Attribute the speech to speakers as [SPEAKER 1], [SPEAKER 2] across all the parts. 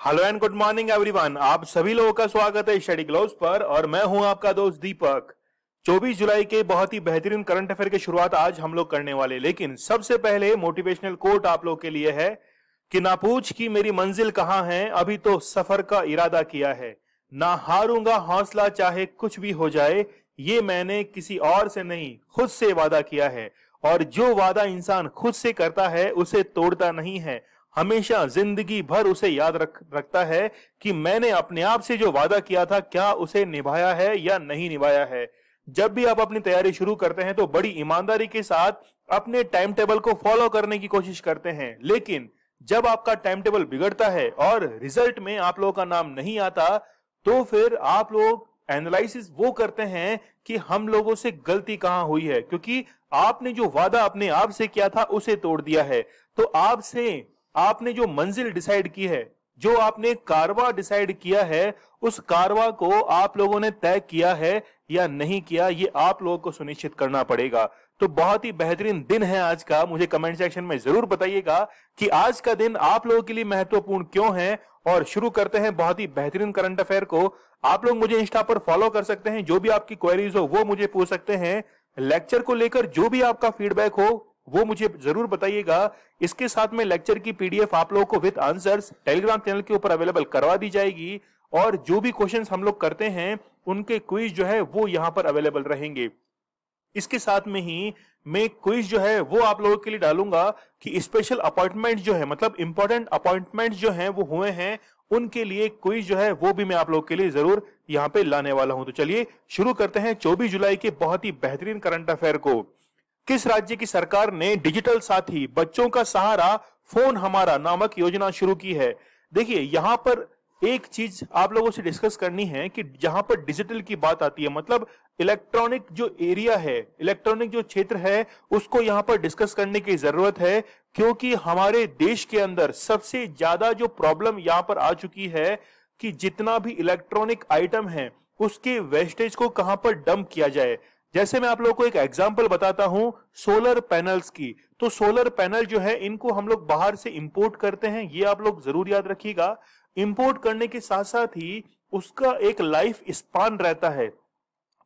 [SPEAKER 1] Hello and good morning everyone. आप सभी लोगों का स्वागत है स्टडी ग्लोब्स पर और मैं हूं आपका दोस्त दीपक। 24 जुलाई के बहुत ही बेहतरीन करंट अफेयर की शुरुआत आज हम लोग करने वाले, लेकिन सबसे पहले मोटिवेशनल कोट आप लोग के लिए है कि ना पूछ कि मेरी मंजिल कहां है, अभी तो सफर का इरादा किया है। ना हारूंगा हौसला चाहे कुछ भी हो जाए, ये मैंने किसी और से नहीं खुद से वादा किया है। और जो वादा इंसान खुद से करता है उसे तोड़ता नहीं है, हमेशा जिंदगी भर उसे याद रखता है कि मैंने अपने आप से जो वादा किया था क्या उसे निभाया है या नहीं निभाया है। जब भी आप अपनी तैयारी शुरू करते हैं तो बड़ी ईमानदारी के साथ अपने टाइम टेबल को फॉलो करने की कोशिश करते हैं, लेकिन जब आपका टाइम टेबल बिगड़ता है और रिजल्ट में आप लोगों का नाम नहीं आता तो फिर आप लोग एनालिसिस वो करते हैं कि हम लोगों से गलती कहां हुई है, क्योंकि आपने जो वादा अपने आप से किया था उसे तोड़ दिया है। तो आपने जो मंजिल डिसाइड की है, जो आपने कारवा डिसाइड किया है, उस कारवा को आप लोगों ने तय किया है या नहीं किया, ये आप लोगों को सुनिश्चित करना पड़ेगा। तो बहुत ही बेहतरीन दिन है आज का। मुझे कमेंट सेक्शन में जरूर बताइएगा कि आज का दिन आप लोगों के लिए महत्वपूर्ण क्यों है। और शुरू करते हैं बहुत ही बेहतरीन करंट अफेयर को। आप लोग मुझे इंस्टा पर फॉलो कर सकते हैं, जो भी आपकी क्वेरीज हो वो मुझे पूछ सकते हैं। लेक्चर को लेकर जो भी आपका फीडबैक हो वो मुझे जरूर बताइएगा। इसके साथ में लेक्चर की पीडीएफ आप लोगों को विद आंसर्स टेलीग्राम चैनल के ऊपर अवेलेबल करवा दी जाएगी, और जो भी क्वेश्चंस हम लोग करते हैं उनके क्विज जो है वो यहां पर अवेलेबल रहेंगे। इसके साथ में ही मैं क्विज जो है वो आप लोगों के लिए डालूंगा कि स्पेशल अपॉइंटमेंट जो है, मतलब इंपॉर्टेंट अपॉइंटमेंट जो है वो हुए हैं, उनके लिए क्विज जो है वो भी मैं आप लोगों के लिए जरूर यहां पे लाने वाला हूं। तो चलिए शुरू करते हैं 24 जुलाई के बहुत ही बेहतरीन करंट अफेयर को। किस राज्य की सरकार ने डिजिटल साथी बच्चों का सहारा फोन हमारा नामक योजना शुरू की है? देखिए, यहां पर एक चीज आप लोगों से डिस्कस करनी है कि जहां पर डिजिटल की बात आती है, मतलब इलेक्ट्रॉनिक जो एरिया है, इलेक्ट्रॉनिक जो क्षेत्र है, उसको यहां पर डिस्कस करने की जरूरत है, क्योंकि हमारे देश के अंदर सबसे ज्यादा जो प्रॉब्लम यहां पर आ चुकी है कि जितना भी इलेक्ट्रॉनिक आइटम है उसके वेस्टेज को कहां पर डंप किया जाए। जैसे मैं आप लोगों को एक एग्जांपल बताता हूं सोलर पैनल्स की। तो सोलर पैनल जो है इनको हम लोग बाहर से इंपोर्ट करते हैं, ये आप लोग जरूर याद रखिएगा। इंपोर्ट करने के साथ साथ ही उसका एक लाइफ स्पान रहता है,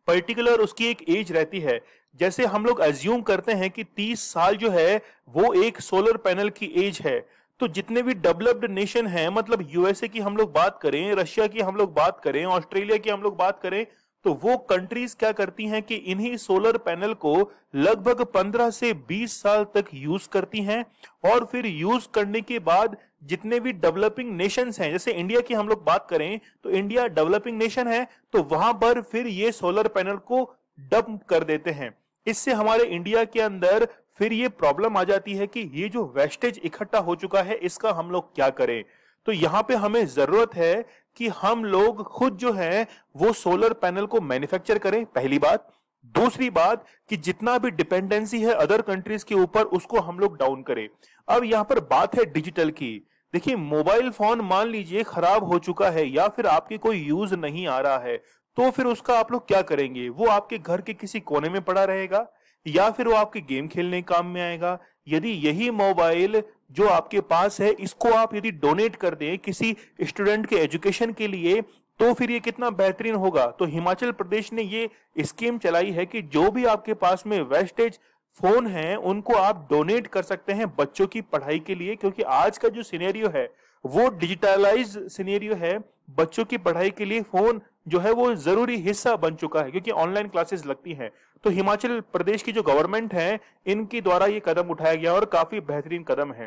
[SPEAKER 1] पर्टिकुलर उसकी एक एज रहती है। जैसे हम लोग एज्यूम करते हैं कि 30 साल जो है वो एक सोलर पैनल की एज है। तो जितने भी डेवलप्ड नेशन हैं, मतलब यूएसए की हम लोग बात करें, रशिया की हम लोग बात करें, ऑस्ट्रेलिया की हम लोग बात करें, तो वो कंट्रीज क्या करती हैं कि इन्हीं सोलर पैनल को लगभग 15 से 20 साल तक यूज करती हैं। और फिर यूज करने के बाद जितने भी डेवलपिंग नेशंस हैं, जैसे इंडिया की हम लोग बात करें तो इंडिया डेवलपिंग नेशन है, तो वहां पर फिर ये सोलर पैनल को डंप कर देते हैं। इससे हमारे इंडिया के अंदर फिर ये प्रॉब्लम आ जाती है कि ये जो वेस्टेज इकट्ठा हो चुका है इसका हम लोग क्या करें। तो यहां पे हमें जरूरत है कि हम लोग खुद जो है वो सोलर पैनल को मैन्युफैक्चर करें, पहली बात। दूसरी बात कि जितना भी डिपेंडेंसी है अदर कंट्रीज के ऊपर उसको हम लोग डाउन करें। अब यहां पर बात है डिजिटल की। देखिए, मोबाइल फोन मान लीजिए खराब हो चुका है या फिर आपके कोई यूज नहीं आ रहा है, तो फिर उसका आप लोग क्या करेंगे? वो आपके घर के किसी कोने में पड़ा रहेगा या फिर वो आपके गेम खेलने काम में आएगा? यदि यही मोबाइल जो आपके पास है इसको आप यदि डोनेट कर दें किसी स्टूडेंट के एजुकेशन के लिए, तो फिर ये कितना बेहतरीन होगा। तो हिमाचल प्रदेश ने ये स्कीम चलाई है कि जो भी आपके पास में वेस्टेज फोन है उनको आप डोनेट कर सकते हैं बच्चों की पढ़ाई के लिए, क्योंकि आज का जो सिनेरियो है वो डिजिटलाइज सिनेरियो है। बच्चों की पढ़ाई के लिए फोन जो है वो जरूरी हिस्सा बन चुका है, क्योंकि ऑनलाइन क्लासेस लगती हैं। तो हिमाचल प्रदेश की जो गवर्नमेंट है इनके द्वारा ये कदम उठाया गया और काफी बेहतरीन कदम है।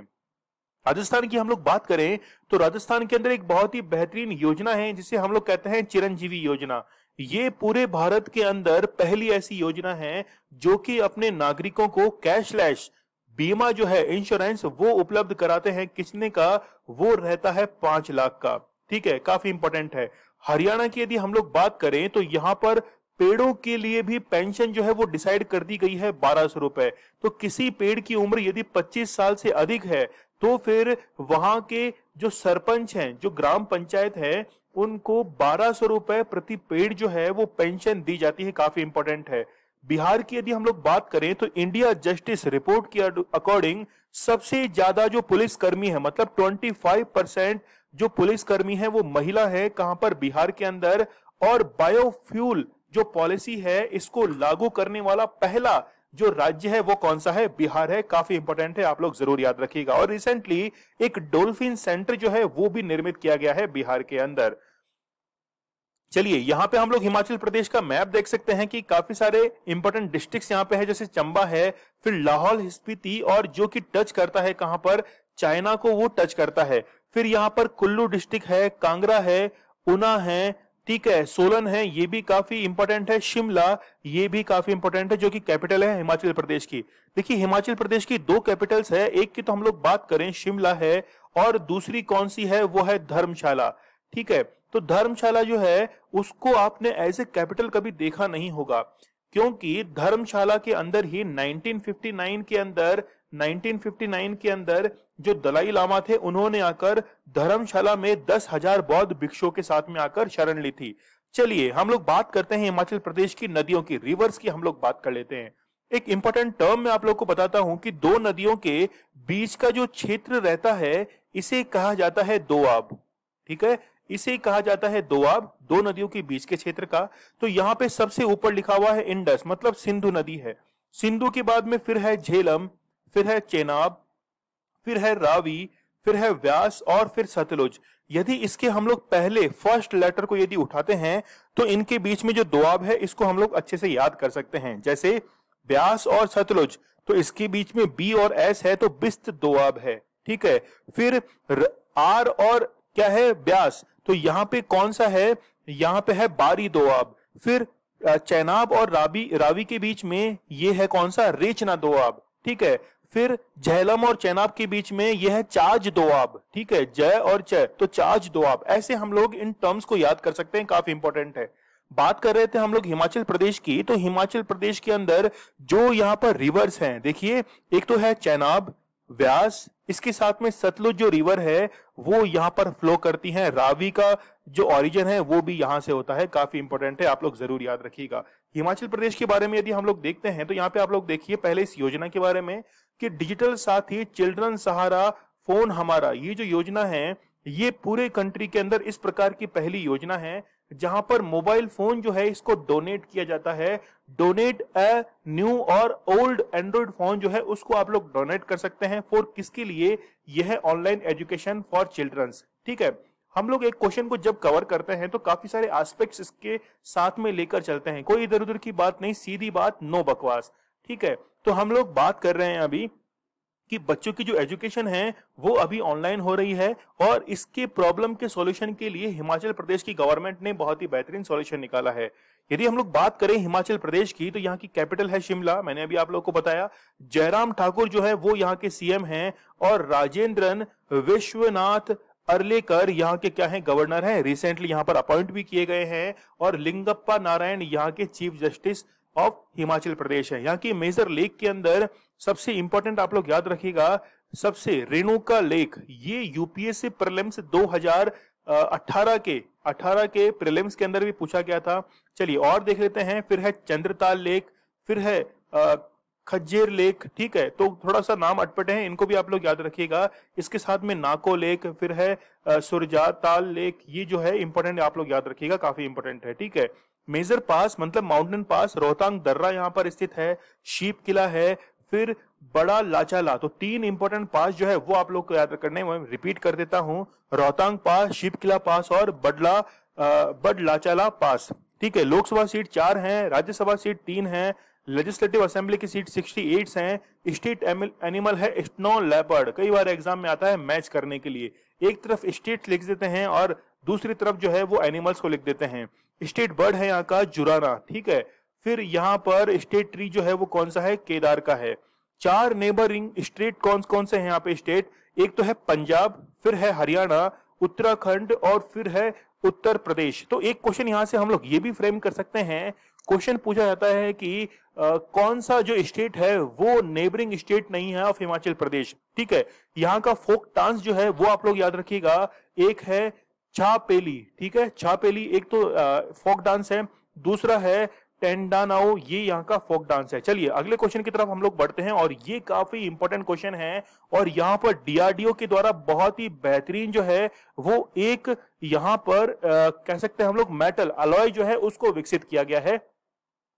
[SPEAKER 1] राजस्थान की हम लोग बात करें तो राजस्थान के अंदर एक बहुत ही बेहतरीन योजना है जिसे हम लोग कहते हैं चिरंजीवी योजना। ये पूरे भारत के अंदर पहली ऐसी योजना है जो कि अपने नागरिकों को कैशलेस बीमा जो है, इंश्योरेंस, वो उपलब्ध कराते हैं। किसने का? वो रहता है 5 लाख का। ठीक है, काफी इंपॉर्टेंट है। हरियाणा की यदि हम लोग बात करें तो यहां पर पेड़ों के लिए भी पेंशन जो है वो डिसाइड कर दी गई है 1200 रुपए। तो किसी पेड़ की उम्र यदि 25 साल से अधिक है तो फिर वहां के जो सरपंच हैं, जो ग्राम पंचायत है, उनको 1200 रुपए प्रति पेड़ जो है वो पेंशन दी जाती है। काफी इंपॉर्टेंट है। बिहार की यदि हम लोग बात करें तो इंडिया जस्टिस रिपोर्ट के अकॉर्डिंग सबसे ज्यादा जो पुलिस कर्मी है, मतलब 25% जो पुलिसकर्मी है वो महिला है, कहां पर, बिहार के अंदर। और बायोफ्यूल जो पॉलिसी है इसको लागू करने वाला पहला जो राज्य है वो कौन सा है, बिहार है। काफी इंपॉर्टेंट है, आप लोग जरूर याद रखिएगा। और रिसेंटली एक डॉल्फिन सेंटर जो है वो भी निर्मित किया गया है बिहार के अंदर। चलिए यहां पे हम लोग हिमाचल प्रदेश का मैप देख सकते हैं कि काफी सारे इंपॉर्टेंट डिस्ट्रिक्ट्स यहां पे है, जैसे चंबा है, फिर लाहौल स्पीति, और जो कि टच करता है कहां पर, चाइना को वो टच करता है। फिर यहां पर कुल्लू डिस्ट्रिक्ट है, कांगड़ा है, ऊना है, ठीक है, सोलन है, ये भी काफी इंपॉर्टेंट है। शिमला, ये भी काफी इंपॉर्टेंट है, जो कि कैपिटल है हिमाचल प्रदेश की। देखिए हिमाचल प्रदेश की दो कैपिटल्स है, एक की तो हम लोग बात करें शिमला है, और दूसरी कौन सी है, वो है धर्मशाला। ठीक है, तो धर्मशाला जो है उसको आपने एज ए कैपिटल कभी देखा नहीं होगा, क्योंकि धर्मशाला के अंदर ही 1959 के अंदर जो दलाई लामा थे उन्होंने आकर धर्मशाला में 10,000 बौद्ध भिक्षुओं के साथ में आकर शरण ली थी। चलिए हम लोग बात करते हैं हिमाचल प्रदेश की नदियों की, रिवर्स की हम लोग बात कर लेते हैं। एक इंपॉर्टेंट टर्म मैं आप लोग को बताता हूं कि दो नदियों के बीच का जो क्षेत्र रहता है इसे कहा जाता है दोआब। ठीक है, इसे कहा जाता है दोआब, दो नदियों के बीच के क्षेत्र का। तो यहां पे सबसे ऊपर लिखा हुआ है इंडस, मतलब सिंधु नदी है। सिंधु के बाद में फिर है झेलम, फिर है चेनाब, फिर है रावी, फिर है व्यास, और फिर सतलुज। यदि इसके हम लोग पहले फर्स्ट लेटर को यदि उठाते हैं तो इनके बीच में जो दोआब है इसको हम लोग अच्छे से याद कर सकते हैं, जैसे व्यास और सतलुज, तो इसके बीच में बी और एस है तो बिस्त दोआब है। ठीक है, फिर आर और क्या है, व्यास, तो यहां पे कौन सा है, यहां पे है बारी दोआब। फिर चैनाब और रावी के बीच में ये है कौन सा, रेचना दोआब। ठीक है, फिर झेलम और चैनाब के बीच में यह है चाज दोआब। ठीक है, जय और चय, तो चाज दोआब। ऐसे हम लोग इन टर्म्स को याद कर सकते हैं, काफी इंपॉर्टेंट है। बात कर रहे थे हम लोग हिमाचल प्रदेश की, तो हिमाचल प्रदेश के अंदर जो यहाँ पर रिवर्स हैं, देखिए एक तो है चैनाब, व्यास, इसके साथ में सतलुज जो रिवर है वो यहां पर फ्लो करती है। रावी का जो ओरिजिन है वो भी यहां से होता है, काफी इंपॉर्टेंट है, आप लोग जरूर याद रखिएगा। हिमाचल प्रदेश के बारे में यदि हम लोग देखते हैं तो यहाँ पे आप लोग देखिए पहले इस योजना के बारे में कि डिजिटल साथी चिल्ड्रन सहारा फोन हमारा, ये जो योजना है ये पूरे कंट्री के अंदर इस प्रकार की पहली योजना है जहां पर मोबाइल फोन जो है इसको डोनेट किया जाता है। डोनेट अ न्यू और ओल्ड एंड्रॉइड फोन जो है उसको आप लोग डोनेट कर सकते हैं। फॉर किसके लिए, यह है ऑनलाइन एजुकेशन फॉर चिल्ड्रंस। ठीक है, हम लोग एक क्वेश्चन को जब कवर करते हैं तो काफी सारे एस्पेक्ट्स इसके साथ में लेकर चलते हैं, कोई इधर उधर की बात नहीं, सीधी बात, नो बकवास। ठीक है, तो हम लोग बात कर रहे हैं अभी कि बच्चों की जो एजुकेशन है वो अभी ऑनलाइन हो रही है, और इसके प्रॉब्लम के सॉल्यूशन के लिए हिमाचल प्रदेश की गवर्नमेंट ने बहुत ही बेहतरीन सॉल्यूशन निकाला है। यदि हम लोग बात करें हिमाचल प्रदेश की, तो यहाँ की कैपिटल है शिमला, मैंने अभी आप लोग को बताया। जयराम ठाकुर जो है वो यहाँ के सीएम हैं, और राजेंद्रन विश्वनाथ अर्लेकर यहाँ के क्या है, गवर्नर हैं, रिसेंटली यहाँ पर अपॉइंट भी किए गए हैं। और लिंगप्पा नारायण यहाँ के chief justice of Himachal Pradesh है। यहाँ की मेजर लेक के अंदर सबसे इंपॉर्टेंट आप लोग याद रखिएगा, सबसे रेणुका लेक, ये यूपीएससी प्रीलिम्स 2018 के प्रीलिम्स के अंदर भी पूछा गया था। चलिए और देख लेते हैं, फिर है चंद्रताल लेक, फिर है खज्जेर लेक। ठीक है, तो थोड़ा सा नाम अटपटे हैं, इनको भी आप लोग याद रखिएगा। इसके साथ में नाको लेक, फिर है सुरजाताल लेक, ये जो है इंपॉर्टेंट आप लोग याद रखिएगा, काफी इंपॉर्टेंट है। ठीक है, मेजर पास मतलब माउंटेन पास, रोहतांग दर्रा यहाँ पर स्थित है, शीप किला है, फिर बड़ा लाचाला। तो तीन इंपॉर्टेंट पास जो है वो आप लोग को याद करने, मैं रिपीट कर देता हूं, रोहतांग पास, शीप किला पास और बड़ लाचाला पास। ठीक है, लोकसभा सीट 4 हैं, राज्यसभा सीट 3 हैं, लेजिस्लेटिव असेंबली की सीट 68 हैं। स्टेट एनिमल है स्नो लेपर्ड, कई बार एग्जाम में आता है मैच करने के लिए, एक तरफ स्टेट लिख देते हैं और दूसरी तरफ जो है वो एनिमल्स को लिख देते हैं। स्टेट बर्ड है यहाँ का जुराना। ठीक है, फिर यहाँ पर स्टेट ट्री जो है वो कौन सा है, केदार का है। 4 नेबरिंग स्टेट कौन कौन से हैं यहाँ पे स्टेट, एक तो है पंजाब, फिर है हरियाणा, उत्तराखंड और फिर है उत्तर प्रदेश। तो एक क्वेश्चन यहाँ से हम लोग ये भी फ्रेम कर सकते हैं, क्वेश्चन पूछा जाता है कि कौन सा जो स्टेट है वो नेबरिंग स्टेट नहीं है ऑफ हिमाचल प्रदेश। ठीक है, यहाँ का फोक डांस जो है वो आप लोग याद रखिएगा, एक है छापेली। ठीक है, छापेली एक तो फोक डांस है, दूसरा है टेंडानाओ, ये यहाँ का फोक डांस है। चलिए अगले क्वेश्चन की तरफ हम लोग बढ़ते हैं और ये काफी इंपॉर्टेंट क्वेश्चन है और यहाँ पर डीआरडीओ के द्वारा बहुत ही बेहतरीन जो है वो एक यहाँ पर कह सकते हैं हम लोग मेटल अलॉय जो है उसको विकसित किया गया है।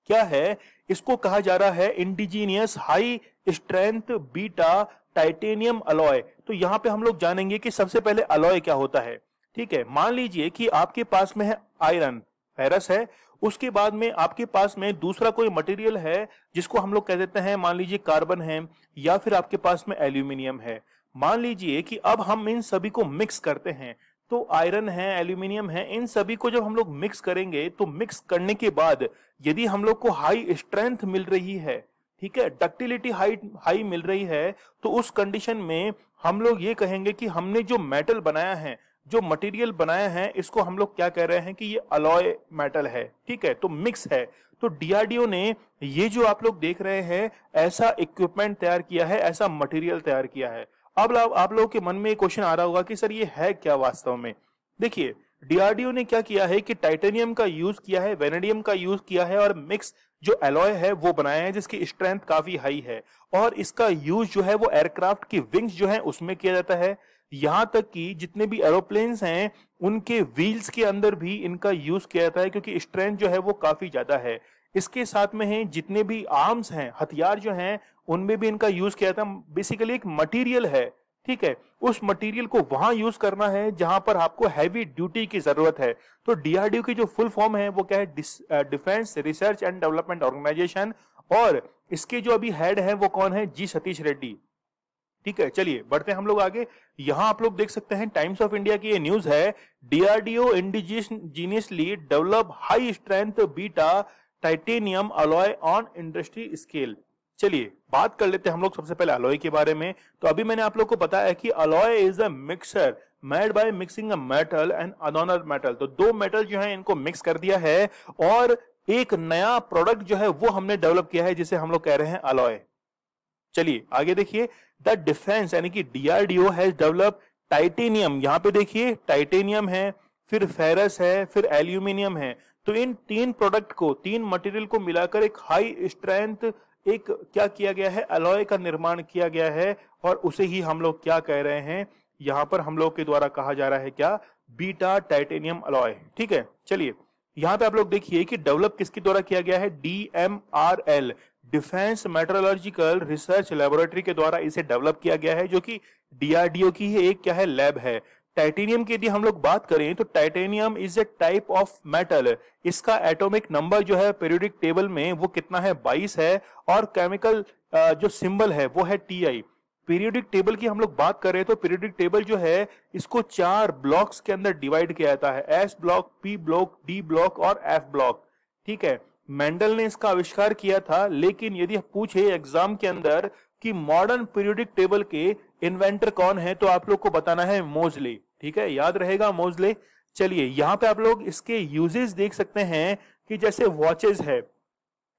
[SPEAKER 1] क्या है? इसको कहा जा रहा है indigenous high strength beta titanium alloy. तो यहाँ पे हम लोग जानेंगे कि सबसे पहले अलॉय क्या होता है। ठीक है, मान लीजिए कि आपके पास में है आयरन, फेरस है, उसके बाद में आपके पास में दूसरा कोई मटेरियल है जिसको हम लोग कह देते हैं, मान लीजिए कार्बन है या फिर आपके पास में एल्यूमिनियम है। मान लीजिए कि अब हम इन सभी को मिक्स करते हैं, तो आयरन है, एल्यूमिनियम है, इन सभी को जब हम लोग मिक्स करेंगे तो मिक्स करने के बाद यदि हम लोग को हाई स्ट्रेंथ मिल रही है, ठीक है, डक्टिलिटी हाई मिल रही है, तो उस कंडीशन में हम लोग ये कहेंगे कि हमने जो मेटल बनाया है, जो मटेरियल बनाया है, इसको हम लोग क्या कह रहे हैं कि ये अलॉय मेटल है। ठीक है, तो मिक्स है। तो डीआरडीओ ने ये जो आप लोग देख रहे हैं ऐसा इक्विपमेंट तैयार किया है, ऐसा मटेरियल तैयार किया है। अब आप लोगों के मन में क्वेश्चन आ रहा होगा कि सर ये है क्या वास्तव में। देखिए डीआरडीओ ने क्या किया है कि टाइटेनियम का यूज किया है, वेनेडियम का यूज किया है और मिक्स जो एलॉय है वो बनाया है जिसकी स्ट्रेंथ काफी हाई है और इसका यूज जो है वो एयरक्राफ्ट की विंग्स जो है उसमें किया जाता है। यहां तक कि जितने भी एरोप्लेन्स हैं उनके व्हील्स के अंदर भी इनका यूज किया जाता है क्योंकि स्ट्रेंथ जो है वो काफी ज्यादा है। इसके साथ में है जितने भी आर्म्स हैं, हथियार जो हैं, उनमें भी इनका यूज किया जाता है। बेसिकली एक मटेरियल है, ठीक है, उस मटेरियल को वहां यूज करना है जहां पर आपको हैवी ड्यूटी की जरूरत है। तो डीआरडीओ की जो फुल फॉर्म है वो क्या है, defence research and development organisation, और इसके जो अभी हेड है वो कौन है, जी सतीश रेड्डी। ठीक है, चलिए बढ़ते हैं हम लोग आगे। यहां आप लोग देख सकते हैं टाइम्स ऑफ इंडिया की ये न्यूज है, DRDO indigenously develop high strength beta titanium alloy on industry scale. चलिए बात कर लेते हैं हम लोग सबसे पहले अलॉय के बारे में। तो अभी मैंने आप लोग को बताया कि alloy is a mixture made by mixing a metal and another metal. तो दो मेटल जो है इनको मिक्स कर दिया है और एक नया प्रोडक्ट जो है वो हमने डेवलप किया है जिसे हम लोग कह रहे हैं अलॉय। चलिए आगे देखिए, द डिफेंस यानी कि डीआरडीओ हैज डेवलप टाइटेनियम। यहां पे देखिए टाइटेनियम है, फिर फेरस है, फिर एल्यूमिनियम है। तो इन तीन प्रोडक्ट को, तीन मटेरियल को मिलाकर एक हाई स्ट्रेंथ एक क्या किया गया है, अलॉय का निर्माण किया गया है और उसे ही हम लोग क्या कह रहे हैं, यहां पर हम लोग के द्वारा कहा जा रहा है क्या, बीटा टाइटेनियम अलॉय। ठीक है, चलिए यहां पे आप लोग देखिए कि डेवलप किसके द्वारा किया गया है, DMRL defence metallurgical research laboratory के द्वारा इसे डेवलप किया गया है, जो कि डीआरडीओ की ही एक क्या है, लैब है। टाइटेनियम की यदि हम लोग बात करें तो titanium is a type of metal. इसका एटॉमिक नंबर जो है पीरियोडिक टेबल में वो कितना है, 22 है और केमिकल जो सिंबल है वो है टीआई। पीरियोडिक टेबल की हम लोग बात करें तो पीरियोडिक टेबल जो है इसको 4 ब्लॉक्स के अंदर डिवाइड किया जाता है, S block, P block, D block और एफ ब्लॉक। ठीक है, मेंडल ने इसका आविष्कार किया था, लेकिन यदि पूछे एग्जाम के अंदर कि मॉडर्न पीरियोडिक टेबल के इन्वेंटर कौन है तो आप लोग को बताना है मोजले। ठीक है, याद रहेगा मोजले। चलिए यहाँ पे आप लोग इसके यूजेस देख सकते हैं कि जैसे वॉचेस है,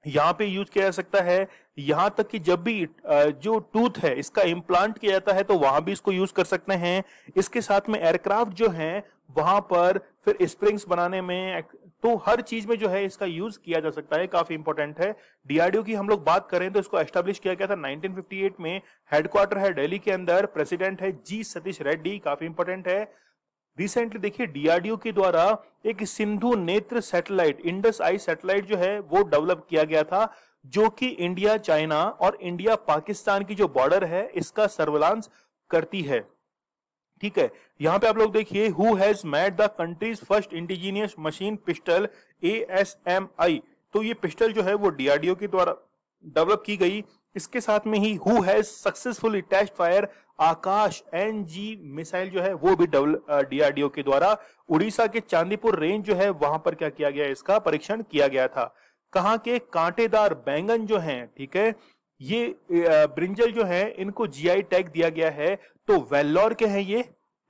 [SPEAKER 1] यहाँ पे यूज किया जा सकता है, यहां तक कि जब भी जो टूथ है इसका इम्प्लांट किया जाता है तो वहां भी इसको यूज कर सकते हैं। इसके साथ में एयरक्राफ्ट जो है वहां पर, फिर स्प्रिंग्स बनाने में, तो हर चीज में जो है इसका यूज किया जा सकता है, काफी इंपॉर्टेंट है। डीआरडीओ की हम लोग बात करें तो इसको एस्टेब्लिश किया गया था 1958 में, हेडक्वार्टर है दिल्ली के अंदर, प्रेसिडेंट है जी सतीश रेड्डी, काफी इंपॉर्टेंट है। रिसेंटली देखिए डीआरडीओ के द्वारा एक सिंधु नेत्र सैटेलाइट, इंडस आई सैटेलाइट जो है वो डेवलप किया गया था, जो कि इंडिया चाइना और इंडिया पाकिस्तान की जो बॉर्डर है इसका सर्विलांस करती है। ठीक है, यहां पे आप लोग देखिए, who has made the countries first indigenous machine pistol ASMI। तो ये पिस्टल जो है वो डीआरडीओ के द्वारा डेवलप की गई। इसके साथ में ही who has successfully test fire Akash NG missile जो है वो भी डीआरडीओ के द्वारा उड़ीसा के चांदीपुर रेंज जो है वहां पर क्या किया गया, इसका परीक्षण किया गया था। कहां के कांटेदार बैंगन जो हैं, ठीक है, ये ब्रिंजल जो है इनको जीआई टैग दिया गया है। तो वेल्लोर के हैं ये,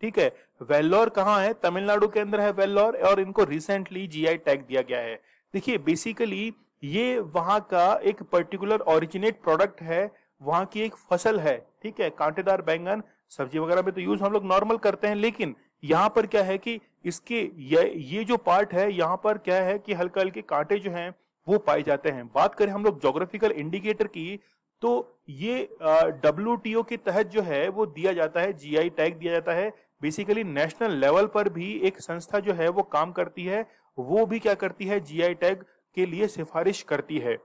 [SPEAKER 1] ठीक है, वेल्लोर कहाँ है, तमिलनाडु के अंदर है वेल्लोर, और इनको रिसेंटली जीआई टैग दिया गया है। देखिए बेसिकली ये वहां का एक पर्टिकुलर ओरिजिनेट प्रोडक्ट है, वहां की एक फसल है। ठीक है, कांटेदार बैंगन सब्जी वगैरह में तो यूज हम लोग नॉर्मल करते हैं, लेकिन यहाँ पर क्या है कि इसके ये जो पार्ट है यहाँ पर क्या है कि हल्के हल्के कांटे जो हैं वो पाए जाते हैं। बात करें हम लोग ज्योग्राफिकल इंडिकेटर की, तो ये WTO के तहत जो है वो दिया जाता है, जीआई टैग दिया जाता है। बेसिकली नेशनल लेवल पर भी एक संस्था जो है वो काम करती है, वो भी क्या करती है, जीआई टैग के लिए सिफारिश करती है।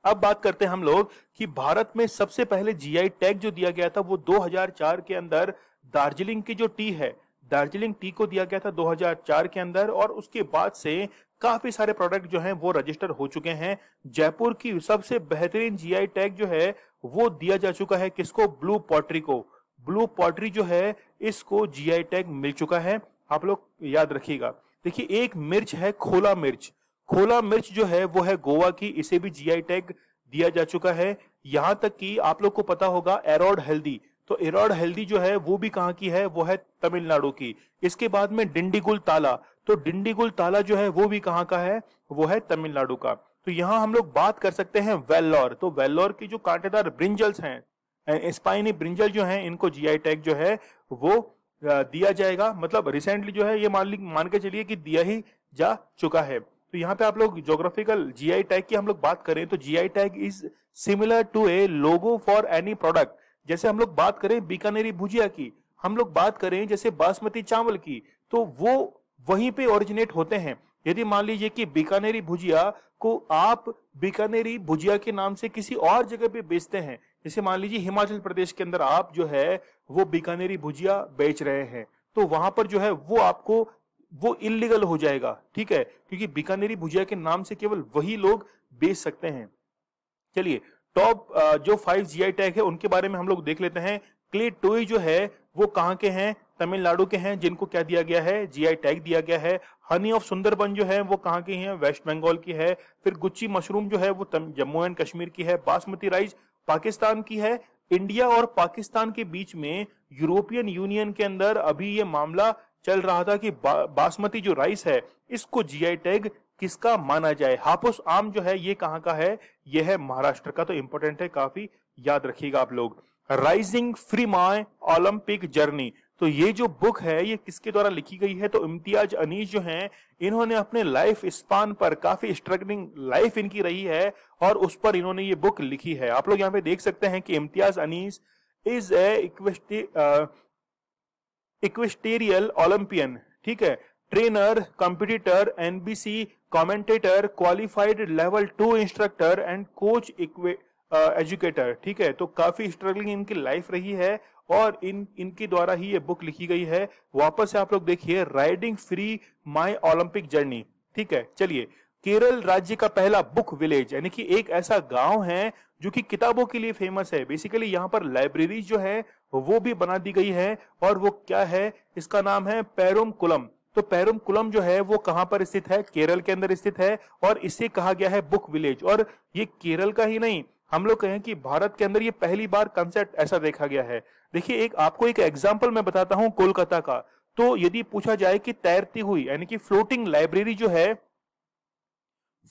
[SPEAKER 1] अब बात करते हैं हम लोग कि भारत में सबसे पहले जीआई टैग जो दिया गया था वो 2004 के अंदर दार्जिलिंग की जो टी है, दार्जिलिंग टी को दिया गया था 2004 के अंदर, और उसके बाद से काफी सारे प्रोडक्ट जो हैं वो रजिस्टर हो चुके हैं। जयपुर की सबसे बेहतरीन जीआई टैग जो है वो दिया जा चुका है किसको, ब्लू पॉटरी को। ब्लू पॉटरी जो है इसको जीआई टैग मिल चुका है, आप लोग याद रखिएगा। देखिए एक मिर्च है खोला मिर्च, खोला मिर्च जो है वो है गोवा की, इसे भी जीआई टैग दिया जा चुका है। यहां तक कि आप लोग को पता होगा एरोड हेल्दी, तो एरोड हेल्दी जो है वो भी कहां की है, वो है तमिलनाडु की। इसके बाद में डिंडीगुल ताला, तो डिंडीगुल ताला जो है वो भी कहां का है, वो है तमिलनाडु का। तो यहां हम लोग बात कर सकते हैं वेल्लोर, तो वेल्लोर की जो कांटेदार ब्रिंजल्स हैं, स्पाइनी ब्रिंजल जो हैं, इनको जीआई टैग जो है वो दिया जाएगा। मतलब रिसेंटली जो है ये मान के चलिए कि दिया ही जा चुका है। तो यहाँ पे आप लोग ज्योग्राफिकल जीआई टैग की हम लोग बात करें तो GI tag is similar to a logo for any product. जैसे हम लोग बात करें बीकानेरी भुजिया की, हम लोग बात करें जैसे बासमती चावल की, तो वो वहीं पे ओरिजिनेट होते हैं। यदि मान लीजिए कि बीकानेरी भुजिया को आप बीकानेरी भुजिया के नाम से किसी और जगह पे बेचते हैं, जैसे मान लीजिए हिमाचल प्रदेश के अंदर आप जो है वो बीकानेरी भुजिया बेच रहे हैं, तो वहां पर जो है वो आपको वो इलीगल हो जाएगा, ठीक है, क्योंकि बीकानेरी भुजिया के नाम से केवल वही लोग बेच सकते हैं। चलिए टॉप जो 5 जीआई टैग है उनके बारे में हम लोग देख लेते हैं। क्ले टोई जो है वो कहां के हैं, तमिलनाडु के हैं, जिनको क्या दिया गया है, जीआई टैग दिया गया है। हनी ऑफ सुंदरबन जो है वो कहां की है, वेस्ट बंगाल की है। फिर गुच्ची मशरूम जो है वो जम्मू एंड कश्मीर की है। बासमती राइस पाकिस्तान की है। इंडिया और पाकिस्तान के बीच में यूरोपियन यूनियन के अंदर अभी ये मामला चल रहा था कि बासमती जो राइस है इसको जीआई टैग किसका माना जाए। हापुस आम जो है ये कहां का है, ये है महाराष्ट्र का, तो इंपॉर्टेंट है, काफी याद रखिएगा आप लोग। राइजिंग फ्री माई ओलंपिक जर्नी, तो ये जो बुक है ये किसके द्वारा लिखी गई है, तो इम्तियाज अनीस जो हैं इन्होंने अपने लाइफ स्पान पर, काफी स्ट्रगलिंग लाइफ इनकी रही है और उस पर इन्होंने ये बुक लिखी है। आप लोग यहाँ पे देख सकते हैं कि Imtiaz Anees is a equestrian Olympian, ठीक है, trainer, competitor, NBC commentator, qualified level 2 instructor and coach educator, ठीक है। तो काफी स्ट्रगलिंग इनकी लाइफ रही है और इनके द्वारा ही ये बुक लिखी गई है। वापस से आप लोग देखिए, राइडिंग फ्री माई ओलंपिक जर्नी, ठीक है। चलिए, केरल राज्य का पहला बुक विलेज, यानी कि एक ऐसा गांव है जो कि किताबों के लिए फेमस है। बेसिकली यहाँ पर लाइब्रेरी जो है वो भी बना दी गई है और वो क्या है, इसका नाम है पेरुमकुलम। तो पेरुमकुलम जो है वो कहां पर स्थित है, केरल के अंदर स्थित है और इसे कहा गया है बुक विलेज। और ये केरल का ही नहीं, हम लोग कहें कि भारत के अंदर ये पहली बार कंसेप्ट ऐसा देखा गया है। देखिए एक आपको एक एग्जांपल मैं बताता हूं कोलकाता का। तो यदि पूछा जाए कि तैरती हुई यानी कि फ्लोटिंग लाइब्रेरी जो है,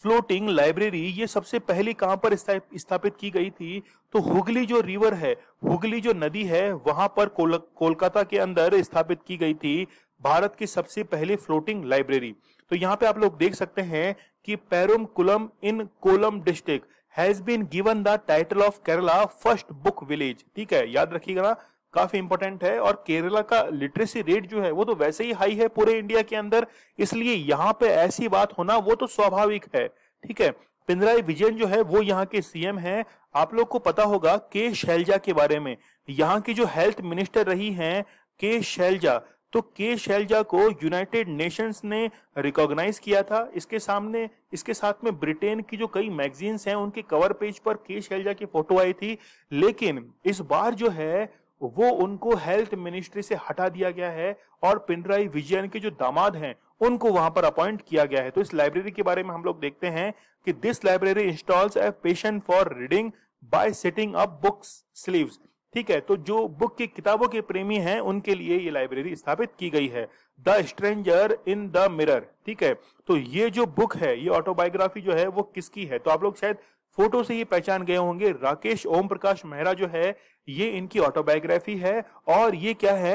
[SPEAKER 1] फ्लोटिंग लाइब्रेरी ये सबसे पहली कहां पर स्थापित की गई थी, तो हुगली जो रिवर है, हुगली जो नदी है वहां पर कोलकाता के अंदर स्थापित की गई थी भारत की सबसे पहली फ्लोटिंग लाइब्रेरी। तो यहाँ पे आप लोग देख सकते हैं कि Perumkulam in Kollam district has been given the title of Kerala first book village, ठीक है, याद रखिएगा ना, काफी इंपॉर्टेंट है। और केरला का लिटरेसी रेट जो है वो तो वैसे ही हाई है पूरे इंडिया के अंदर, इसलिए यहाँ पे ऐसी बात होना वो तो स्वाभाविक है, ठीक है। पिनराई विजयन जो है वो यहाँ के सीएम हैं। आप लोग को पता होगा के शैलजा के बारे में, यहाँ की जो हेल्थ मिनिस्टर रही हैं के शैलजा, तो के शैलजा को यूनाइटेड नेशंस ने रिकॉग्नाइज किया था। इसके साथ में ब्रिटेन की जो कई मैगजीन्स हैं उनके कवर पेज पर के शैलजा की फोटो आई थी, लेकिन इस बार जो है वो उनको हेल्थ मिनिस्ट्री से हटा दिया गया है और पिनराई विजयन के जो दामाद हैं उनको वहां पर अपॉइंट किया गया है। तो इस लाइब्रेरी के बारे में हम लोग देखते हैं कि this library installs a passion for reading by setting up books shelves, ठीक है। तो जो बुक की किताबों के प्रेमी हैं उनके लिए ये लाइब्रेरी स्थापित की गई है। The stranger in the mirror, ठीक है। तो ये जो बुक है ये ऑटोबायोग्राफी जो है वो किसकी है, तो आप लोग शायद फोटो से ही पहचान गए होंगे, राकेश ओम प्रकाश मेहरा जो है ये इनकी ऑटोबायोग्राफी है। और ये क्या है,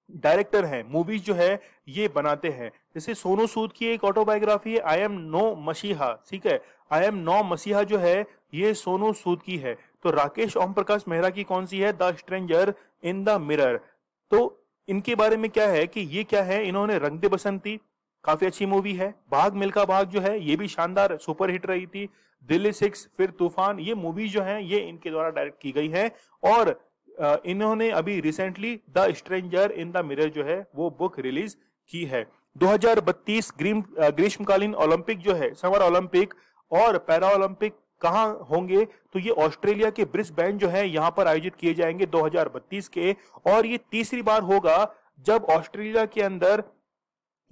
[SPEAKER 1] डायरेक्टर हैं, मूवीज जो है ये बनाते हैं। जैसे सोनू सूद की एक ऑटोबायोग्राफी है आई एम नो मसीहा, ठीक है, आई एम नो मसीहा जो है ये सोनू सूद की है। तो राकेश ओम प्रकाश मेहरा की कौन सी है, the stranger in the mirror. तो इनके बारे में क्या है कि ये क्या है, इन्होंने रंग दे बसंती काफी अच्छी मूवी है, भाग मिल्खा भाग जो है ये भी शानदार सुपर हिट रही थी, दिल्ली 6, फिर तूफान, ये मूवी जो है ये इनके द्वारा डायरेक्ट की गई है। और इन्होंने अभी recently the stranger in the mirror जो है वो बुक रिलीज की है। 2032 ग्रीष्मकालीन ओलंपिक जो है, समर ओलंपिक और पैरा ओलंपिक कहाँ होंगे, तो ये ऑस्ट्रेलिया के ब्रिस्बेन जो है यहाँ पर आयोजित किए जाएंगे 2032 के। और ये तीसरी बार होगा जब ऑस्ट्रेलिया के अंदर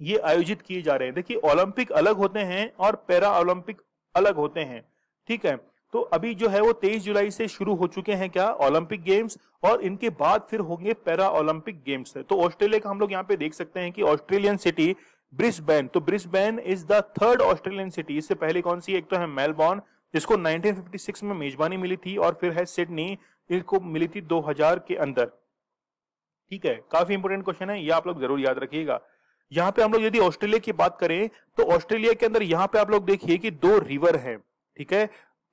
[SPEAKER 1] ये आयोजित किए जा रहे हैं। देखिए ओलंपिक अलग होते हैं और पैरा ओलंपिक अलग होते हैं, ठीक है। तो अभी जो है वो 23 जुलाई से शुरू हो चुके हैं क्या ओलंपिक गेम्स, और इनके बाद फिर होंगे पैरा ओलंपिक गेम्स। तो ऑस्ट्रेलिया का हम लोग यहाँ पे देख सकते हैं कि ऑस्ट्रेलियन सिटी ब्रिस्बेन, तो Brisbane is the third Australian city. इससे पहले कौन सी, एक तो है मेलबॉर्न जिसको 1956 में मेजबानी मिली थी, और फिर है सिडनी, इसको मिली थी 2000 के अंदर, ठीक है। काफी इंपोर्टेंट क्वेश्चन है, ये आप लोग जरूर याद रखिएगा। यहाँ पे हम लोग यदि ऑस्ट्रेलिया की बात करें तो ऑस्ट्रेलिया के अंदर यहाँ पे आप लोग देखिए कि 2 रिवर है, ठीक है।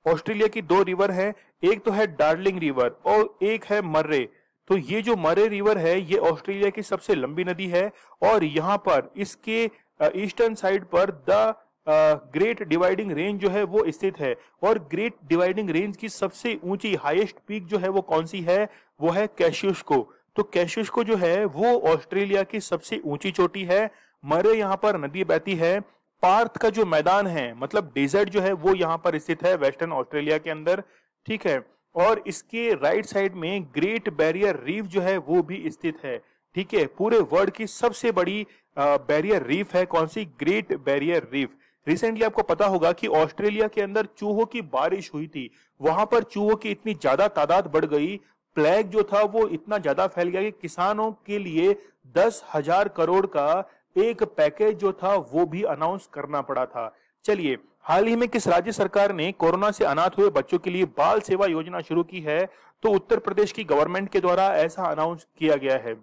[SPEAKER 1] ऑस्ट्रेलिया की 2 रिवर है, एक तो है डार्लिंग रिवर और एक है मर्रे। तो ये जो मर्रे रिवर है ये ऑस्ट्रेलिया की सबसे लंबी नदी है, और यहाँ पर इसके ईस्टर्न साइड पर द ग्रेट डिवाइडिंग रेंज जो है वो स्थित है। और ग्रेट डिवाइडिंग रेंज की सबसे ऊंची हाईएस्ट पीक जो है वो कौन सी है, वो है कैशियोस्को। तो कैशियोस्को जो है वो ऑस्ट्रेलिया की सबसे ऊंची चोटी है। मरे यहाँ पर नदी बहती है। पार्थ का जो मैदान है मतलब डेजर्ट जो है वो यहाँ पर स्थित है वेस्टर्न ऑस्ट्रेलिया के अंदर, ठीक है। और इसके राइट साइड में ग्रेट बैरियर रीफ जो है वो भी स्थित है, ठीक है। पूरे वर्ल्ड की सबसे बड़ी बैरियर रीफ है कौन सी, ग्रेट बैरियर रीफ। रिसेंटली आपको पता होगा कि ऑस्ट्रेलिया के अंदर चूहों की बारिश हुई थी, वहां पर चूहों की इतनी ज्यादा तादाद बढ़ गई, प्लेग जो था वो इतना ज्यादा फैल गया कि किसानों के लिए 10,000 करोड़ का एक पैकेज जो था वो भी अनाउंस करना पड़ा था। चलिए, हाल ही में किस राज्य सरकार ने कोरोना से अनाथ हुए बच्चों के लिए बाल सेवा योजना शुरू की है, तो उत्तर प्रदेश की गवर्नमेंट के द्वारा ऐसा अनाउंस किया गया है।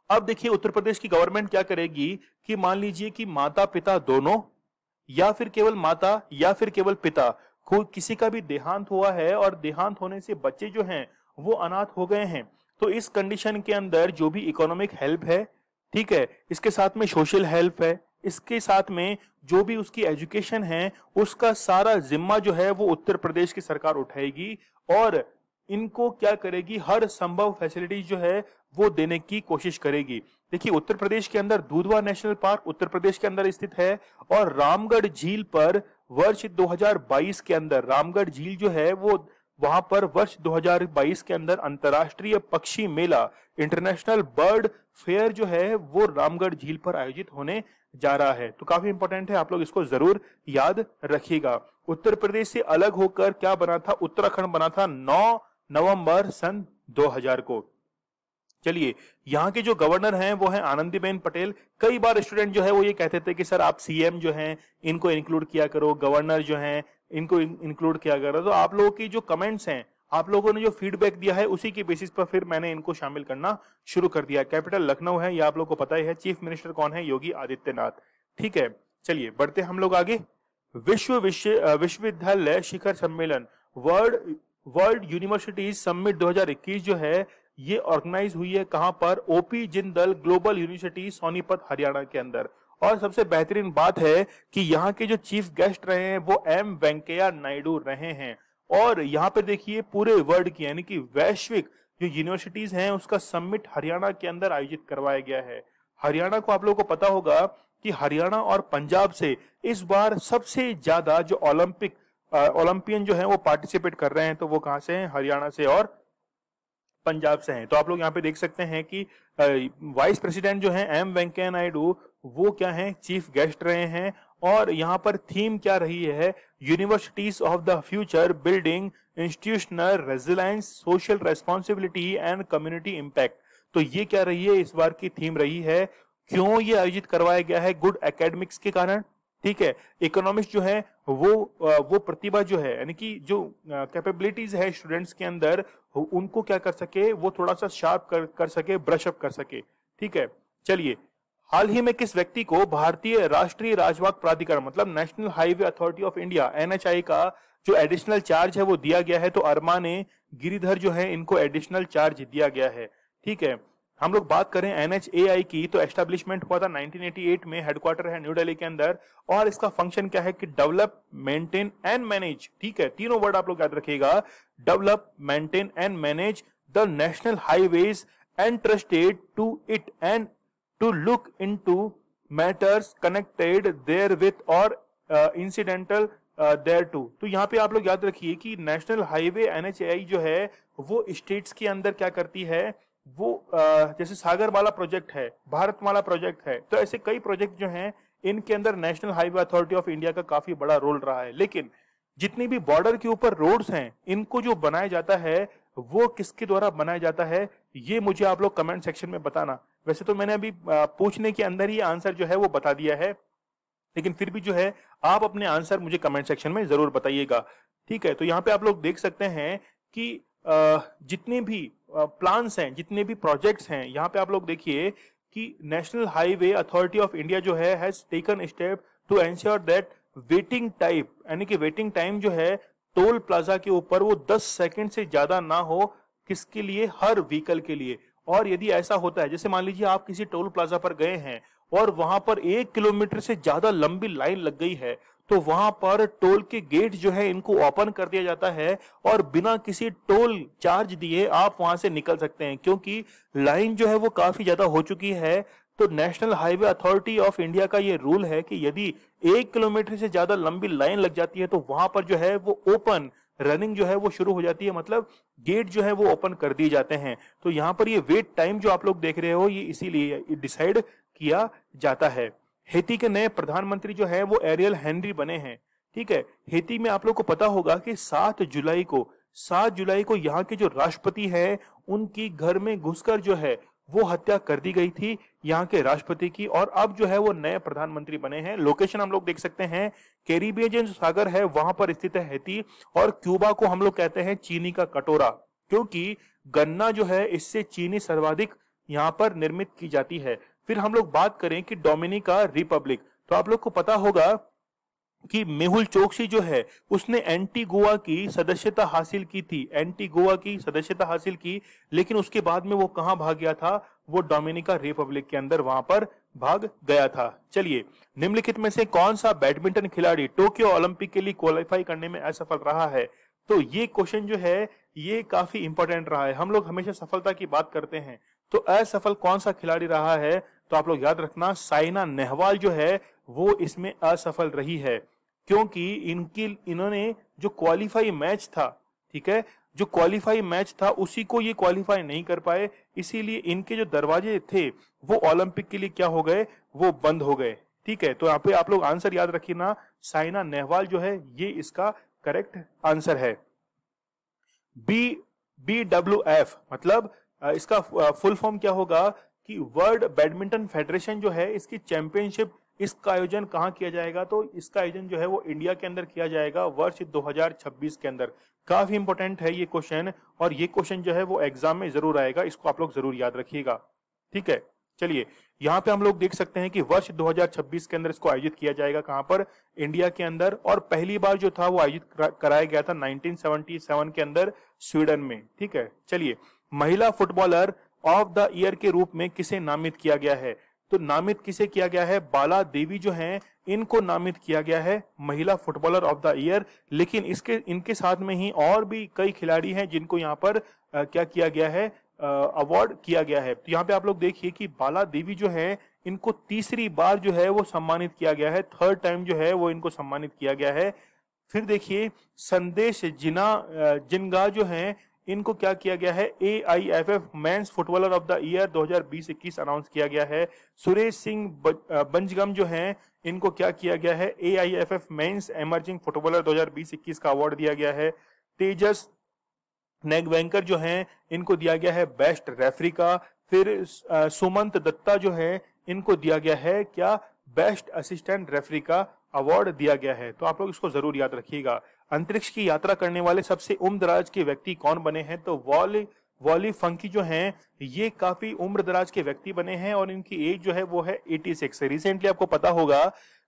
[SPEAKER 1] अब देखिए उत्तर प्रदेश की गवर्नमेंट क्या करेगी कि मान लीजिए कि माता पिता दोनों, या फिर केवल माता या फिर केवल पिता, किसी का भी देहांत हुआ है और देहांत होने से बच्चे जो हैं वो अनाथ हो गए हैं, तो इस कंडीशन के अंदर जो भी इकोनॉमिक हेल्प है, ठीक है, इसके साथ में सोशल हेल्प है, इसके साथ में जो भी उसकी एजुकेशन है, उसका सारा जिम्मा जो है वो उत्तर प्रदेश की सरकार उठाएगी और इनको क्या करेगी, हर संभव फैसिलिटी जो है वो देने की कोशिश करेगी। देखिए उत्तर प्रदेश के अंदर दूधवा नेशनल पार्क उत्तर प्रदेश के अंदर स्थित है, और रामगढ़ झील पर वर्ष 2022 के अंदर रामगढ़ झील जो है वो वहां पर वर्ष 2022 के अंदर अंतरराष्ट्रीय पक्षी मेला इंटरनेशनल बर्ड फेयर जो है वो रामगढ़ झील पर आयोजित होने जा रहा है। तो काफी इंपॉर्टेंट है, आप लोग इसको जरूर याद रखिएगा। उत्तर प्रदेश से अलग होकर क्या बना था, उत्तराखंड बना था 9 नवंबर सन 2000 को। चलिए, यहाँ के जो गवर्नर हैं वो हैं आनंदीबेन पटेल। कई बार स्टूडेंट जो है वो ये कहते थे कि सर आप सीएम जो हैं इनको इंक्लूड किया करो, गवर्नर जो हैं इनको इंक्लूड किया करो। तो आप लोगों की जो कमेंट्स हैं, आप लोगों ने जो फीडबैक दिया है उसी के बेसिस पर फिर मैंने इनको शामिल करना शुरू कर दिया। कैपिटल लखनऊ है, ये आप लोगों को पता ही है। चीफ मिनिस्टर कौन है, योगी आदित्यनाथ, ठीक है। चलिए बढ़ते हम लोग आगे। विश्वविद्यालय शिखर सम्मेलन वर्ल्ड यूनिवर्सिटीज समिट 2021 जो है ये ऑर्गेनाइज हुई है कहां पर, OP Jindal global university Sonipat Haryana के अंदर। और सबसे बेहतरीन बात है कि यहाँ के जो चीफ गेस्ट रहे हैं वो एम वेंकैया नायडू रहे हैं। और यहाँ पे देखिए पूरे वर्ल्ड की यानी कि वैश्विक जो यूनिवर्सिटीज हैं उसका समिट हरियाणा के अंदर आयोजित करवाया गया है। हरियाणा को आप लोगों को पता होगा कि हरियाणा और पंजाब से इस बार सबसे ज्यादा जो ओलंपियन जो है वो पार्टिसिपेट कर रहे हैं, तो वो कहां से हैं, हरियाणा से और पंजाब से हैं। तो आप लोग यहाँ पे देख सकते हैं कि वाइस प्रेसिडेंट जो है एम वेंकैया नायडू वो क्या है, चीफ गेस्ट रहे हैं। और यहाँ पर थीम क्या रही है, universities of the future building institutional resilience social responsibility and community impact. तो ये क्या रही है, इस बार की थीम रही है। क्यों ये आयोजित करवाया गया है, गुड एकेडमिक्स के कारण, ठीक है। इकोनॉमिक्स जो है वो प्रतिभा जो है यानी कि जो कैपेबिलिटीज है स्टूडेंट्स के अंदर उनको क्या कर सके, वो थोड़ा सा शार्प कर सके, ब्रश अप कर सके, ठीक है, चलिए, हाल ही में किस व्यक्ति को भारतीय राष्ट्रीय राजमार्ग प्राधिकरण मतलब national highway authority of India NHAI का जो एडिशनल चार्ज है वो दिया गया है? तो अरमाने गिरिधर जो है इनको एडिशनल चार्ज दिया गया है। ठीक है, हम लोग बात करें एनएचएआई की तो एस्टेब्लिशमेंट हुआ था 1988 में, हेडक्वार्टर है न्यू दिल्ली के अंदर, और इसका फंक्शन क्या है कि डेवलप, मेंटेन एंड मैनेज, ठीक है, तीनों वर्ड आप लोग याद रखिएगा, develop, maintain and manage the national highways and trusted to it and to look into matters connected therewith or incidental thereto. तो यहाँ पे आप लोग याद रखिए कि नेशनल हाईवे एनएचएआई जो है वो स्टेट्स के अंदर क्या करती है, वो जैसे सागरमाला प्रोजेक्ट है, भारतमाला प्रोजेक्ट है, तो ऐसे कई प्रोजेक्ट जो हैं इनके अंदर national highway authority of India का काफी बड़ा रोल रहा है। लेकिन जितनी भी बॉर्डर के ऊपर रोड्स हैं इनको जो बनाया जाता है वो किसके द्वारा बनाया जाता है, ये मुझे आप लोग कमेंट सेक्शन में बताना। वैसे तो मैंने अभी पूछने के अंदर ही आंसर जो है वो बता दिया है, लेकिन फिर भी जो है आप अपने आंसर मुझे कमेंट सेक्शन में जरूर बताइएगा। ठीक है, तो यहाँ पे आप लोग देख सकते हैं कि जितने भी प्लान्स हैं, जितने भी प्रोजेक्ट्स हैं, यहाँ पे आप लोग देखिए कि national highway authority of India जो है has taken step to ensure that waiting time, यानी कि वेटिंग टाइम जो है टोल प्लाजा के ऊपर वो 10 सेकंड से ज्यादा ना हो, किसके लिए, हर व्हीकल के लिए। और यदि ऐसा होता है, जैसे मान लीजिए आप किसी टोल प्लाजा पर गए हैं और वहां पर 1 किलोमीटर से ज्यादा लंबी लाइन लग गई है, तो वहां पर टोल के गेट जो है इनको ओपन कर दिया जाता है और बिना किसी टोल चार्ज दिए आप वहां से निकल सकते हैं, क्योंकि लाइन जो है वो काफी ज्यादा हो चुकी है। तो national highway authority of India का ये रूल है कि यदि 1 किलोमीटर से ज्यादा लंबी लाइन लग जाती है तो वहां पर जो है वो ओपन रनिंग जो है वो शुरू हो जाती है, मतलब गेट जो है वो ओपन कर दिए जाते हैं। तो यहाँ पर ये वेट टाइम जो आप लोग देख रहे हो ये इसीलिए डिसाइड किया जाता है। हेती के नए प्रधानमंत्री जो है वो एरियल हेनरी बने हैं। ठीक है, हेती में आप लोग को पता होगा कि 7 जुलाई को यहाँ के जो राष्ट्रपति हैं उनकी घर में घुसकर जो है वो हत्या कर दी गई थी यहाँ के राष्ट्रपति की, और अब जो है वो नए प्रधानमंत्री बने हैं। लोकेशन हम लोग देख सकते हैं, कैरिबियन जो सागर है वहां पर स्थित है हेती, और क्यूबा को हम लोग कहते हैं चीनी का कटोरा, क्योंकि गन्ना जो है इससे चीनी सर्वाधिक यहाँ पर निर्मित की जाती है। फिर हम लोग बात करें कि डोमिनिका रिपब्लिक, तो आप लोग को पता होगा कि मेहुल चोकसी जो है उसने एंटीगुआ की सदस्यता हासिल की थी, एंटीगुआ की सदस्यता हासिल की, लेकिन उसके बाद में वो कहां भाग गया था, वो डोमिनिका रिपब्लिक के अंदर वहां पर भाग गया था। चलिए, निम्नलिखित में से कौन सा बैडमिंटन खिलाड़ी टोक्यो ओलंपिक के लिए क्वालिफाई करने में असफल रहा है? तो ये क्वेश्चन जो है ये काफी इंपॉर्टेंट रहा है। हम लोग हमेशा सफलता की बात करते हैं, तो असफल कौन सा खिलाड़ी रहा है? तो आप लोग याद रखना, साइना नेहवाल जो है वो इसमें असफल रही है, क्योंकि इन्होंने जो क्वालिफाई मैच था, ठीक है, जो क्वालिफाई मैच था उसी को ये क्वालिफाई नहीं कर पाए, इसीलिए इनके जो दरवाजे थे वो ओलंपिक के लिए क्या हो गए, वो बंद हो गए। ठीक है, तो यहाँ पे आप लोग आंसर याद रखिए ना, साइना नेहवाल जो है ये इसका करेक्ट आंसर है। BWF मतलब इसका फुल फॉर्म क्या होगा कि वर्ल्ड बैडमिंटन फेडरेशन जो है इसकी चैंपियनशिप, इसका आयोजन कहाँ किया जाएगा? तो इसका आयोजन जो है वो इंडिया के अंदर किया जाएगा वर्ष 2026 के अंदर। काफी इंपॉर्टेंट है ये क्वेश्चन, और ये क्वेश्चन जो है वो एग्जाम में जरूर आएगा, इसको आप लोग जरूर याद रखिएगा। ठीक है, चलिए, यहाँ पे हम लोग देख सकते हैं कि वर्ष 2026 के अंदर इसको आयोजित किया जाएगा, कहां पर? इंडिया के अंदर, और पहली बार जो था वो आयोजित कराया गया था 1977 के अंदर स्वीडन में। ठीक है, चलिए, महिला फुटबॉलर ऑफ द ईयर के रूप में किसे नामित किया गया है? तो नामित किसे किया गया है? बाला देवी जो हैं इनको नामित किया गया है महिला फुटबॉलर ऑफ द ईयर। लेकिन इनके साथ में ही और भी कई खिलाड़ी हैं जिनको यहाँ पर क्या किया गया है, अवार्ड किया गया है। तो यहाँ पे आप लोग देखिए कि बाला देवी जो है इनको तीसरी बार जो है वो सम्मानित किया गया है, थर्ड टाइम जो है वो इनको सम्मानित किया गया है। फिर देखिए, संदेश जिनगा जो है इनको क्या किया गया है, AIFF men's footballer of the year 2020-21 announce किया गया है। सुरेश सिंह बंजगम जो हैं इनको क्या किया गया है, AIFF मेंस एमर्जिंग फुटबॉलर 2020-21 का अवार्ड दिया गया है। तेजस नेगवेंकर जो हैं इनको दिया गया है बेस्ट रेफरी का। फिर सुमंत दत्ता जो है इनको दिया गया है क्या, बेस्ट असिस्टेंट रेफरी का अवार्ड दिया गया है। तो आप लोग इसको जरूर याद रखिएगा। अंतरिक्ष की यात्रा करने वाले सबसे उम्रदराज के व्यक्ति कौन बने हैं? तो वॉली फंकी जो हैं ये काफी उम्र दराज के व्यक्ति बने हैं और इनकी एज जो है वो है 86। रिसेंटली आपको पता होगा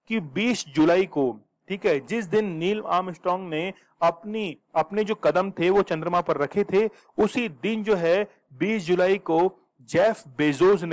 [SPEAKER 1] कि 20 जुलाई को, ठीक है, जिस दिन नील आर्मस्ट्रांग ने अपने जो कदम थे वो चंद्रमा पर रखे थे, उसी दिन जो है 20 जुलाई को जेफ बेजोस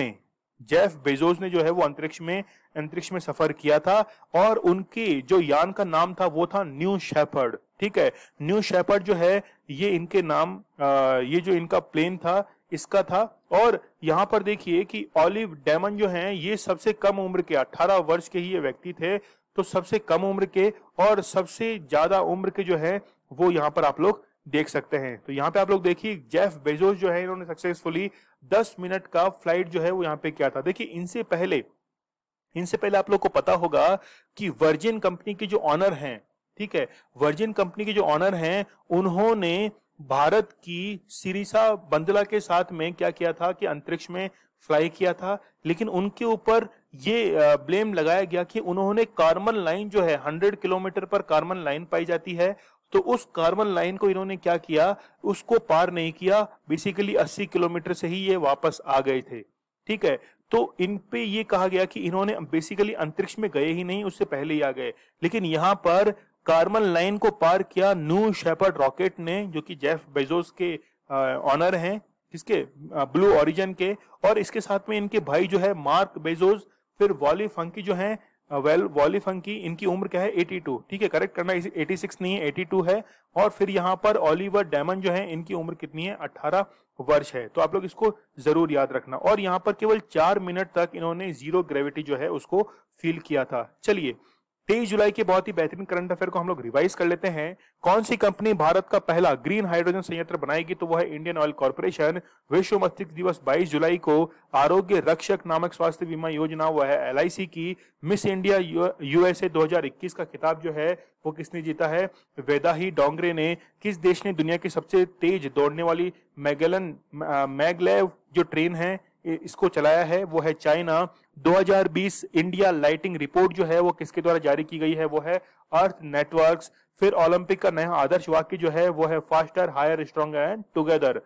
[SPEAKER 1] ने जो है वो अंतरिक्ष में सफर किया था और उनके जो यान का नाम था वो था न्यू शेपर्ड। ठीक है, न्यू शेपर्ड जो है ये इनके नाम ये जो इनका प्लेन था इसका था। और यहां पर देखिए कि ऑलिव डेमन जो हैं ये सबसे कम उम्र के 18 वर्ष के ही ये व्यक्ति थे। तो सबसे कम उम्र के और सबसे ज्यादा उम्र के जो है वो यहाँ पर आप लोग देख सकते हैं। तो यहाँ पे आप लोग देखिए जेफ बेजोस जो है इन्होंने सक्सेसफुली 10 मिनट का फ्लाइट जो है वो यहाँ पे किया था। देखिए इनसे पहले आप लोग को पता होगा कि वर्जिन कंपनी के जो ऑनर हैं, ठीक है, वर्जिन कंपनी के जो ऑनर हैं उन्होंने भारत की सिरिसा बंदला के साथ में क्या किया था कि अंतरिक्ष में फ्लाई किया था, लेकिन उनके ऊपर ये ब्लेम लगाया गया कि उन्होंने कार्बन लाइन जो है 100 किलोमीटर पर कार्बन लाइन पाई जाती है, तो उस कार्बन लाइन को इन्होंने क्या किया, उसको पार नहीं किया। बेसिकली 80 किलोमीटर से ही ये वापस आ गए थे। ठीक है, तो इन पे ये कहा गया कि इन्होंने बेसिकली अंतरिक्ष में गए ही नहीं, उससे पहले ही आ गए। लेकिन यहां पर कार्बन लाइन को पार किया न्यू शेपर्ड रॉकेट ने, जो कि जेफ बेजोस के ऑनर हैं, किसके, ब्लू ओरिजिन के। और इसके साथ में इनके भाई जो है मार्क बेजोस, फिर वॉली फंकी जो है, वॉली फंकी, इनकी उम्र क्या है 82। ठीक है, करेक्ट करना, 86 नहीं है 82 है। और फिर यहाँ पर ओलिवर डेमन जो है इनकी उम्र कितनी है, 18 वर्ष है। तो आप लोग इसको जरूर याद रखना। और यहाँ पर केवल 4 मिनट तक इन्होंने जीरो ग्रेविटी जो है उसको फील किया था। चलिए 23 जुलाई के बहुत ही बेहतरीन करंट अफेयर को हम लोग रिवाइज कर लेते हैं। कौन सी कंपनी भारत का पहला ग्रीन हाइड्रोजन संयंत्र बनाएगी, तो वो है इंडियन ऑयल कॉर्पोरेशन। विश्व मस्तिष्क दिवस 22 जुलाई को। आरोग्य रक्षक नामक स्वास्थ्य बीमा योजना वो है LIC की। मिस इंडिया USA 2021 का खिताब जो है वो किसने जीता है, वेदाही डोंगरे ने। किस देश ने दुनिया की सबसे तेज दौड़ने वाली मैगलेव जो ट्रेन है इसको चलाया है, वो है चाइना। 2020 इंडिया लाइटिंग रिपोर्ट जो है वो किसके द्वारा जारी की गई है, वो है अर्थ नेटवर्क्स। फिर ओलंपिक का नया आदर्श वाक्य जो है वो है faster, higher, stronger and together.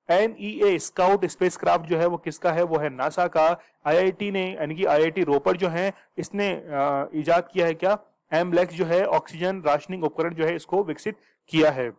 [SPEAKER 1] NEA scout spacecraft जो है वो किसका है, वो है नासा का। IIT ने, यानी कि IIT रोपर जो है, इसने इजाद किया है क्या, एमलेक्स जो है ऑक्सीजन राशनिंग उपकरण जो है इसको विकसित किया है।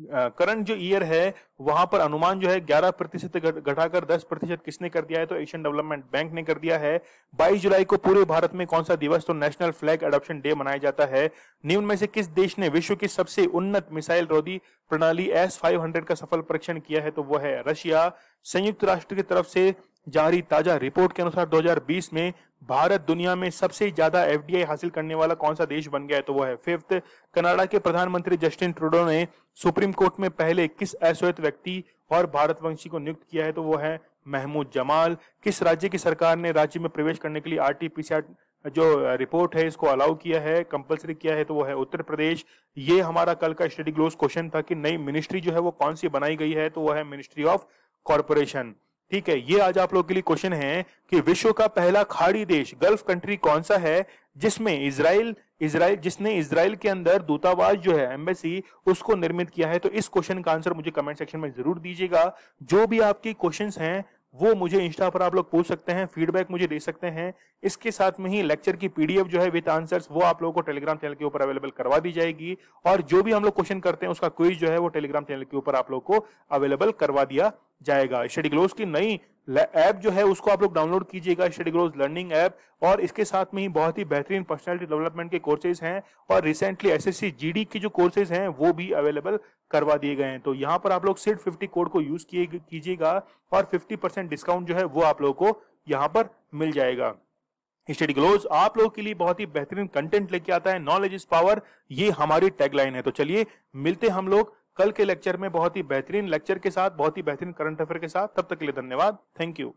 [SPEAKER 1] करंट जो ईयर है वहां पर अनुमान जो है 11% घटाकर 10% किसने कर दिया है, तो एशियन डेवलपमेंट बैंक ने कर दिया है। 22 जुलाई को पूरे भारत में कौन सा दिवस, तो नेशनल फ्लैग अडॉप्शन डे मनाया जाता है। निम्न में से किस देश ने विश्व की सबसे उन्नत मिसाइल रोधी प्रणाली S-500 का सफल परीक्षण किया है, तो वो है रशिया। संयुक्त राष्ट्र की तरफ से जारी ताजा रिपोर्ट के अनुसार 2020 में भारत दुनिया में सबसे ज्यादा FDI हासिल करने वाला कौन सा देश बन गया है, तो वो है 5th। कनाडा के प्रधानमंत्री जस्टिन ट्रूडो ने सुप्रीम कोर्ट में पहले किस अश्वेत व्यक्ति और भारतवंशी को नियुक्त किया है, तो वो है महमूद जमाल। किस राज्य की सरकार ने राज्य में प्रवेश करने के लिए RT-PCR जो रिपोर्ट है इसको अलाउ किया है, कंपलसरी किया है, तो वो है उत्तर प्रदेश। ये हमारा कल का स्टडी ग्लोस क्वेश्चन था कि नई मिनिस्ट्री जो है वो कौन सी बनाई गई है, तो वो है मिनिस्ट्री ऑफ कॉर्पोरेशन। ठीक है, ये आज आप लोग के लिए क्वेश्चन है कि विश्व का पहला खाड़ी देश, गल्फ कंट्री कौन सा है जिसने इजराइल के अंदर दूतावास जो है, एम्बेसी, उसको निर्मित किया है। तो इस क्वेश्चन का आंसर मुझे कमेंट सेक्शन में जरूर दीजिएगा। जो भी आपके क्वेश्चंस हैं वो मुझे इंस्टा पर आप लोग पूछ सकते हैं, फीडबैक मुझे दे सकते हैं। इसके साथ में ही लेक्चर की PDF जो है विद आंसर्स वो आप लोगों को टेलीग्राम चैनल के ऊपर अवेलेबल करवा दी जाएगी। और जो भी हम लोग क्वेश्चन करते हैं उसका क्विज जो है वो टेलीग्राम चैनल के ऊपर आप लोग को अवेलेबल करवा दिया जाएगा। स्टडी ग्लोस की नई ऐप जो है उसको आप लोग डाउनलोड कीजिएगा, स्टडी ग्लोस लर्निंग ऐप। और इसके साथ में ही बहुत ही बेहतरीन पर्सनालिटी डेवलपमेंट के कोर्सेज हैं और रिसेंटली SSC GD की जो कोर्सेज हैं वो भी अवेलेबल करवा दिए गए हैं। तो यहाँ पर आप लोग सिर्फ 50 कोड को यूज कीजिएगा और 50% डिस्काउंट जो है वो आप लोगों को यहाँ पर मिल जाएगा। स्टडी ग्लोस आप लोगों के लिए बहुत ही बेहतरीन कंटेंट लेके आता है। नॉलेज इज पावर, ये हमारी टैगलाइन है। तो चलिए मिलते हम लोग कल के लेक्चर में बहुत ही बेहतरीन लेक्चर के साथ, बहुत ही बेहतरीन करंट अफेयर के साथ। तब तक के लिए धन्यवाद, थैंक यू।